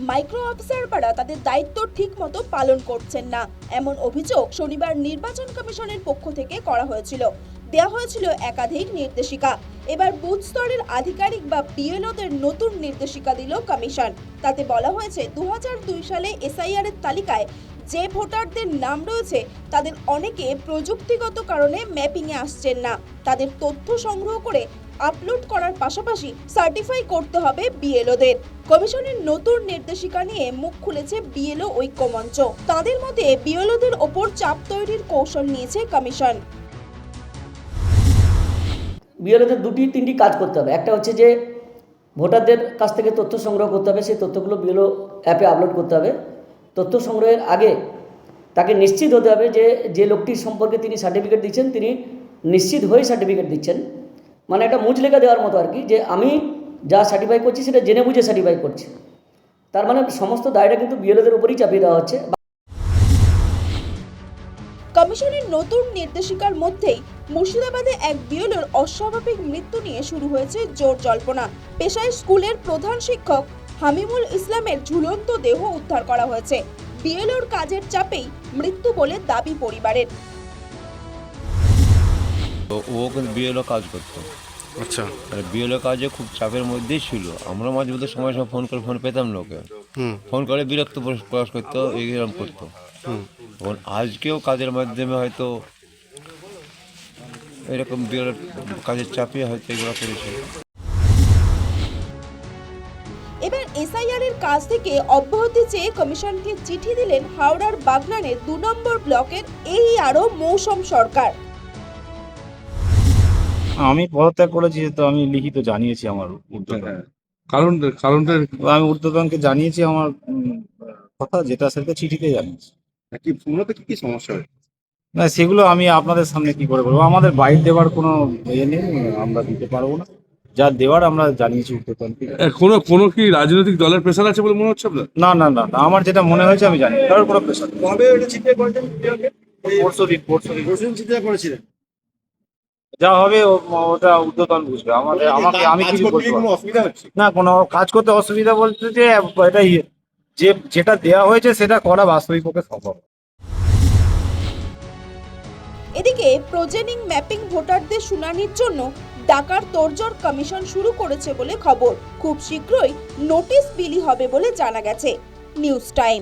Micro অবজারভাররা তাদের দায়িত্ব ঠিকমতো পালন করছেন না, এমন অভিযোগ শনিবার নির্বাচন কমিশনের পক্ষ থেকে করা হয়েছিল। দেওয়া হয়েছিল একাধিক নির্দেশিকা। এবার বুথ স্তরের আধিকারিক বা বিএলওদের নতুন নির্দেশিকা দিল কমিশন। তাতে বলা হয়েছে 2002 সালে এসআইআর এর তালিকায় যে ভোটারদের নাম রয়েছে তাদের অনেকে প্রযুক্তিগত কারণে ম্যাপিংয়ে আসছেন না। তাদের তথ্য সংগ্রহ করে আপলোড করার পাশাপাশি সার্টিফাই করতে হবে বিএলওদের। কমিশনের নতুন নির্দেশিকা নিয়ে মুখ খুলেছে বিএলও ঐক্যমঞ্চ। তাদের মতে বিএলওদের ওপর চাপ তৈরির কৌশল নিয়েছে কমিশন। বিএলওদের তিনটি কাজ করতে হবে। একটা হচ্ছে যে ভোটারদের কাছ থেকে তথ্য সংগ্রহ করতে হবে, সেই তথ্যগুলো বিএলও অ্যাপে আপলোড করতে হবে। তথ্য সংগ্রহের আগে তাকে নিশ্চিত হতে হবে যে যে লোকটির সম্পর্কে তিনি সার্টিফিকেট দিচ্ছেন তিনি নিশ্চিত হয়ে সার্টিফিকেট দিচ্ছেন, মানে একটা মুচলেখা দেওয়ার মতো আর কি, যে আমি যা সার্টিফাই করছি সেটা জেনে বুঝে সার্টিফাই করছি। তার মানে সমস্ত দায়টা কিন্তু বিএলওদের উপরেই চাপিয়ে দেওয়া হচ্ছে। কমিশনের নতুন নির্দেশিকার মধ্যেই মুর্শিদাবাদে এক বিএলওর অস্বাভাবিক মৃত্যু নিয়ে শুরু হয়েছে জোর জল্পনা। পেশায় স্কুলের প্রধান শিক্ষক হামিমুল ইসলামের ঝুলন্ত দেহ উদ্ধার করা হয়েছে। বিএলওর কাজের চাপেই মৃত্যু বলে দাবি পরিবারের। তো ও কিন্তু বিএলও কাজ করতো। আচ্ছা, আর বিএলও কাজে খুব চাপের মধ্যেই ছিল। আমরা মাঝে মধ্যে সময় ফোন করে ফোন পেতাম না ওকে। ফোন করে বিরক্ত প্রকাশ করতো, এরকম করতো। এবং আজকেও কাজের মাধ্যমে হয়তো এরকম বিএলও কাজের চাপিয়ে হয়তো এগুলো করেছে। এবার এসআইআর এর কাজ থেকে অব্যাহতি চেয়ে কমিশনকে চিঠি দিলেন হাওড়ার বাগনানের 2 নম্বর ব্লকের AERO মৌসুম সরকার। আমি পদত্যাগ করেছি, তো আমি লিখিত জানিয়েছি আমার ঊর্ধ্বতন। কারণটা আমি ঊর্ধ্বতনকে জানিয়েছি আমার কথা, যেটা সেটা চিঠিতে জানিয়েছি। কি মূলত কি সমস্যা হয়? না, সেগুলো আমি আপনাদের সামনে কি করে বলবো? আমাদের বাইরে দেওয়ার কোনো ইয়ে নেই, আমরা দিতে পারবো না। যা দেওয়ার আমরা জানিয়েছি ঊর্ধ্বতনকে। কোনো কি রাজনৈতিক দলের প্রেশার আছে বলে মনে হচ্ছে আপনার? না না না না, আমার যেটা মনে হয়েছে আমি জানি, কারোর কোনো প্রেশার নেই। কবে ওটা চিন্তা করেছেন? পরশুদিন চিন্তা করেছিলেন? যা হবে ওটা ঊর্ধ্বতন বুঝবে। আমি কিছু বলতে পারবো কোনো অসুবিধা হচ্ছে? না। কোনো কাজ করতে অসুবিধা বলতে যে এটা যেটা দেওয়া হয়েছে সেটা করা বাস্তবিক পক্ষে সম্ভব। এদিকে প্রজেনিং ম্যাপিং ভোটারদের শুনানির জন্য ডাকার তোড়জোড় কমিশন শুরু করেছে বলে খবর। খুব শীঘ্রই নোটিশ বিলি হবে বলে জানা গেছে। News time.